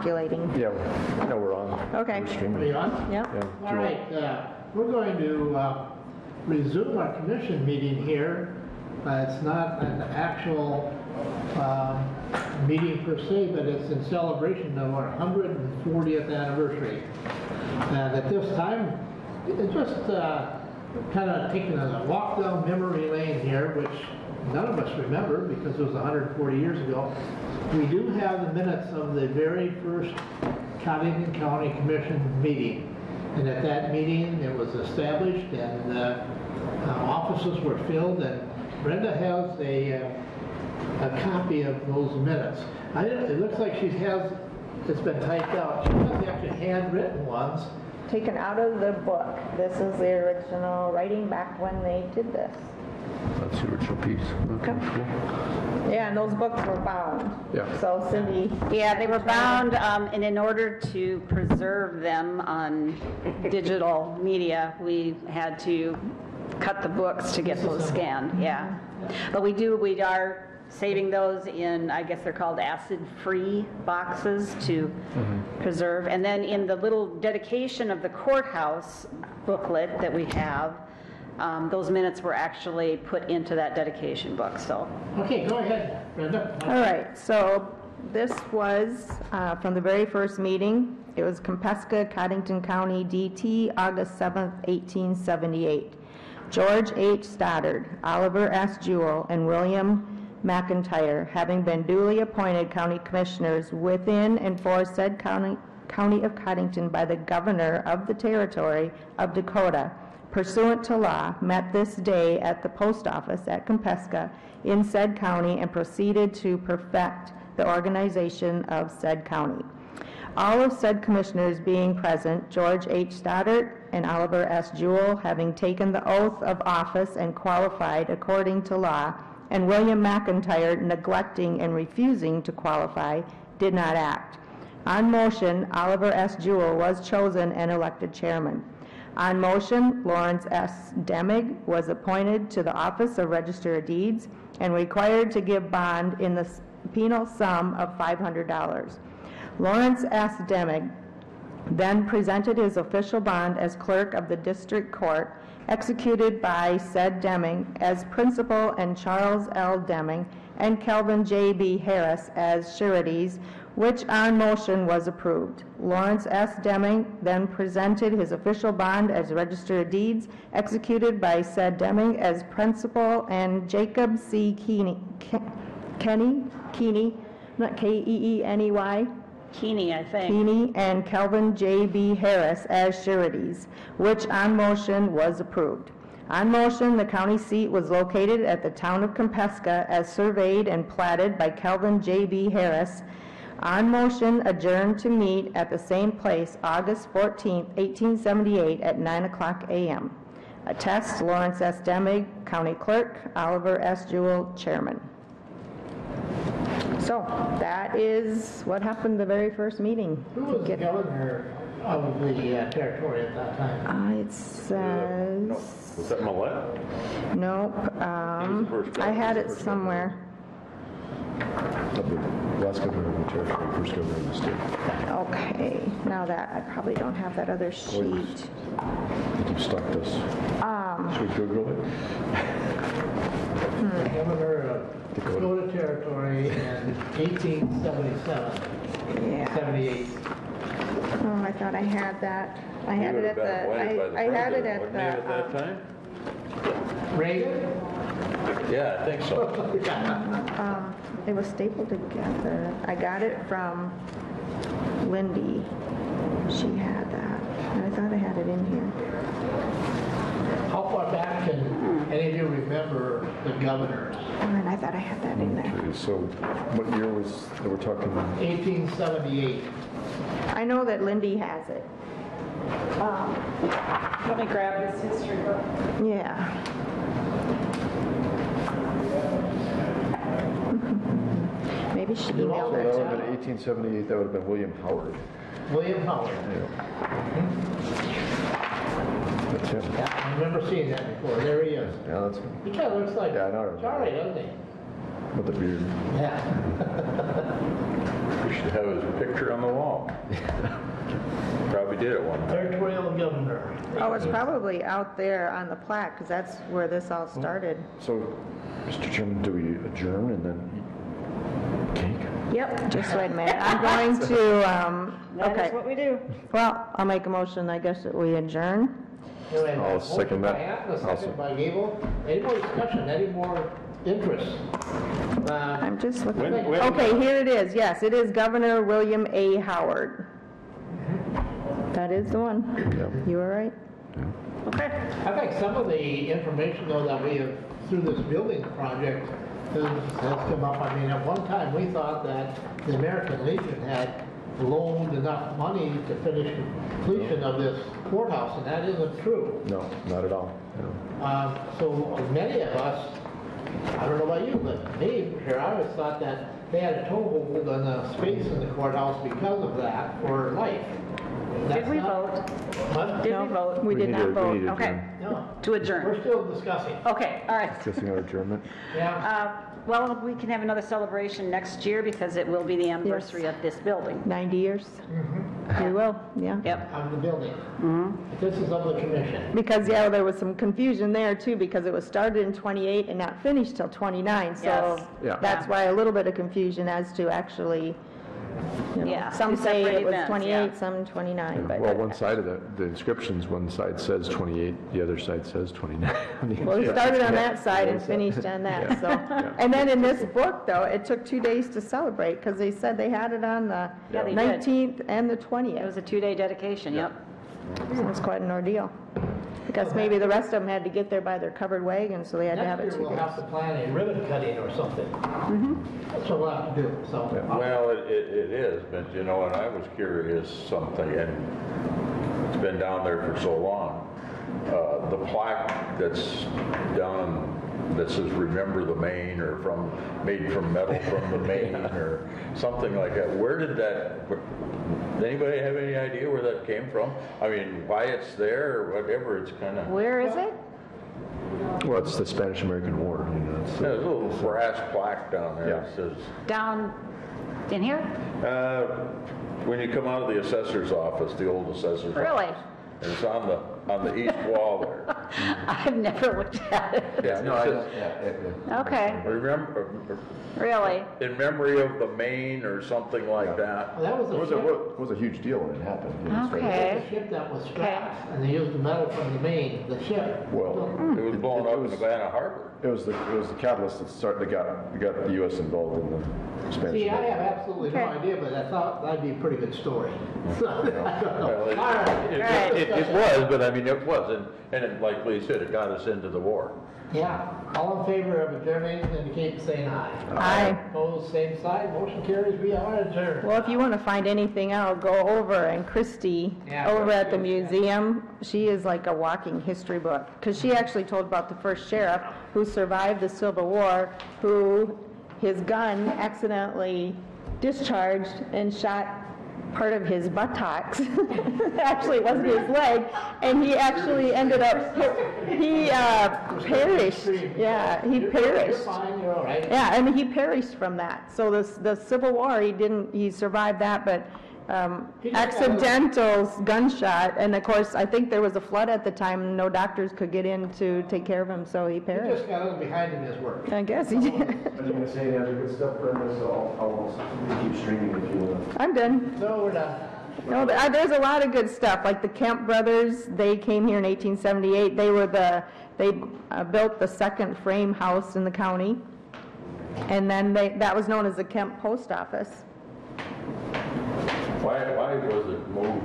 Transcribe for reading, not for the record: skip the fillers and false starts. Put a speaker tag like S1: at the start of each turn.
S1: populating.
S2: Yeah, no, we're on.
S1: Okay.
S2: We're streaming.
S3: Are you on?
S1: Yep.
S2: Yeah.
S3: All right, we're going to resume our commission meeting here. It's not an actual meeting per se, but it's in celebration of our 140th anniversary. And at this time, just kind of taking a walk down memory lane here, which none of us remember because it was 140 years ago. We do have the minutes of the very first Cottington County Commission meeting. And at that meeting, it was established and offices were filled, and Brenda has a copy of those minutes. It looks like she has, it's been typed out. She has actually handwritten ones.
S1: Taken out of the book. This is the original writing back when they did this.
S2: That's the original piece. Okay, cool.
S1: Yeah, and those books were bound.
S2: Yeah.
S1: So Cindy.
S4: Yeah, they were bound, and in order to preserve them on digital media, we had to cut the books to get those scanned. Yeah. But we are saving those in, I guess they're called acid-free boxes to preserve. And then in the little dedication of the courthouse booklet that we have, those minutes were actually put into that dedication book. So.
S3: Okay, go ahead, Brenda.
S1: All right, so this was from the very first meeting. It was Compesca, Cottington County, DT, August 7th, 1878. George H. Stoddard, Oliver S. Jewell, and William McIntyre, having been duly appointed county commissioners within and for said county of Cottington by the governor of the territory of Dakota, pursuant to law, met this day at the post office at Compesca in said county and proceeded to perfect the organization of said county. All of said commissioners being present, George H. Stoddard and Oliver S. Jewell having taken the oath of office and qualified according to law, and William McIntyre neglecting and refusing to qualify, did not act. On motion, Oliver S. Jewell was chosen and elected chairman. On motion, Lawrence S. Demig was appointed to the office of Register of Deeds and required to give bond in the penal sum of $500. Lawrence S. Demig then presented his official bond as clerk of the district court, executed by said Deming as principal, and Charles L. Deming and Kelvin J.B. Harris as sureties, which on motion was approved. Lawrence S. Deming then presented his official bond as Register of Deeds, executed by said Deming as principal, and Jacob C. Keeney, not K-E-E-N-E-Y?
S4: Keeney, I think.
S1: Keeney and Kelvin J.B. Harris as sureties, which on motion was approved. On motion, the county seat was located at the town of Compesca as surveyed and platted by Kelvin J.B. Harris. On motion, adjourned to meet at the same place August 14, 1878 at 9:00 a.m. Attest, Lawrence S. Demig, County Clerk, Oliver S. Jewell, Chairman. So that is what happened the very first meeting.
S3: Who was the governor of the territory at that time?
S1: It says...
S2: Was that Millette?
S1: Nope. I had it somewhere.
S2: The last governor of the territory, first governor of the state.
S1: Okay. Now that I probably don't have that other sheet.
S2: I think you've stumped us. Should we Google it?
S3: Governor of Dakota Territory in 1877.
S1: Yeah.
S3: 78.
S1: Oh, I thought I had that. I had it at the. I had it at the.
S5: At that time?
S3: Reagan?
S5: Yeah, I think so.
S1: It was stapled together. I got it from Lindy. She had that. And I thought I had it in here.
S3: How far back can any of you remember the governors?
S1: Oh, and I thought I had that in there.
S2: Okay, so what year was that we're talking about?
S3: 1878.
S1: I know that Lindy has it.
S4: Let me grab this history book.
S1: Yeah. Maybe she
S3: You
S1: emailed
S3: also
S2: So
S1: it
S2: that
S1: to
S2: would have
S1: me.
S2: been 1878, that would have been William Howard.
S3: William Howard.
S2: That's him.
S3: Yeah, I remember seeing that before. There he is.
S2: Yeah, that's him.
S3: He kind of looks like
S2: Yeah, I know.
S3: Charlie, doesn't he?
S2: With the beard.
S3: Yeah.
S5: We should have his picture on the wall. Probably did it one time.
S3: Territorial governor.
S1: Oh, it's probably out there on the plaque, because that's where this all started.
S2: So, Mr. Chairman, do we adjourn and then eat cake?
S1: Yep, just wait a minute. I'm going to,
S4: That
S1: okay.
S4: is what we do.
S1: Well, I'll make a motion, I guess, that we adjourn.
S2: I'll second that.
S3: Motion by Hack, a second by Gable. Any more discussion, any more interest?
S1: I'm just looking.
S5: When-
S1: Okay, here it is. Yes, it is Governor William A. Howard. That is the one. You were right.
S4: Okay.
S3: I think some of the information though that we have through this building project has come up. I mean, at one time, we thought that the American Legion had loaned enough money to finish completion of this courthouse, and that isn't true.
S2: No, not at all. No.
S3: So many of us, I don't know about you, but me, here, I always thought that they had a toehold on the space in the courthouse because of that for life.
S4: Did we vote?
S3: What?
S4: Did we vote?
S1: We did not vote.
S2: need to
S4: Okay.
S2: adjourn.
S3: No.
S4: To adjourn.
S3: We're still discussing.
S4: Okay, all right.
S2: Discussing our adjournment.
S3: Yeah.
S4: Well, we can have another celebration next year because it will be the anniversary of this building.
S1: 90 years. We will, yeah.
S4: Yep.
S3: Of the building. This is of the commission.
S1: Because, yeah, there was some confusion there too, because it was started in 28 and not finished till 29. So
S4: Yes.
S2: Yeah.
S1: that's why a little bit of confusion as to actually, you know,
S4: Yeah,
S1: some
S4: two
S1: say
S4: separate
S1: it was
S4: events,
S1: 28,
S4: yeah.
S1: some 29, but.
S2: Well, one side of the inscriptions, one side says 28, the other side says 29.
S1: Well, we started on that side and finished on that, so. And then in this book, though, it took 2 days to celebrate, because they said they had it on the
S4: Yeah, they did.
S1: 19th and the
S4: It
S1: 20th.
S4: was a 2-day dedication, yep.
S1: So it was quite an ordeal. Because maybe the rest of them had to get there by their covered wagon, so they had to have it
S3: Next
S1: 2
S3: year, we'll
S1: days.
S3: have to plan a ribbon cutting or something. That's what we'll have to do, so.
S5: Well, it is, but you know, and I was curious something, and it's been down there for so long. The plaque that's down, that says "Remember the Maine" or made from metal from the Maine or something like that. Where did that? Does anybody have any idea where that came from? I mean, why it's there or whatever? It's kind of.
S4: Where is it?
S2: Well, it's the Spanish-American War, you know. it's,
S5: There's a little brass plaque down there
S2: Yeah.
S5: that says.
S4: Down in here?
S5: When you come out of the assessor's office, the old assessor's
S4: Really?
S5: office, and it's on the east wall there.
S4: I've never looked at it.
S5: Yeah,
S2: No,
S5: it
S2: I
S5: says,
S2: don't,
S4: Okay,
S5: remember,
S4: really?
S5: in memory of the Maine or something like that.
S3: That was
S2: It
S3: a
S2: was
S3: ship,
S2: it was a huge deal when it happened. you know, so-
S4: Okay.
S3: that was a ship that was strapped, and they used the metal from the main, the ship.
S2: Well,
S5: It was blown
S2: it
S5: up in
S2: was-
S5: Havana Harbor.
S2: it was the catalyst that got the U.S. involved in the Spanish.
S3: See, I
S2: American
S3: have absolutely no
S1: Okay.
S3: idea, but I thought that'd be a pretty good story. So, I don't know.
S5: Well,
S3: All right.
S5: it was, but I mean, it was, and it, like Lee said, it got us into the war.
S3: Yeah, all in favor of adjourning, indicate by saying aye.
S1: Aye.
S3: Opposed, same side, motion carries, we are adjourned.
S1: Well, if you want to find anything out, go over, and Christy,
S3: Yeah,
S1: over at the
S3: Christy, yeah.
S1: museum, she is like a walking history book, because she actually told about the first sheriff who survived the Civil War, who his gun accidentally discharged and shot part of his buttocks. Actually, it wasn't his leg, and he actually ended up, he perished. Yeah, he
S3: You're
S1: perished.
S3: fine, you're all right.
S1: Yeah, I mean, he perished from that. So the Civil War, he survived that, but
S3: He just got
S1: accidental gunshot, and of course, I think there was a flood at the time, no doctors could get in to take care of him, so he
S3: You
S1: perished.
S3: just got a little behind in his work.
S1: I guess he did.
S6: I was going to say, they have good stuff, Brenda, so I'll keep streaming if you want.
S1: I'm done.
S3: No, we're done.
S1: No, there's a lot of good stuff, like the Kemp brothers, they came here in 1878, they built the second frame house in the county, and then that was known as the Kemp Post Office.
S5: Why was it moved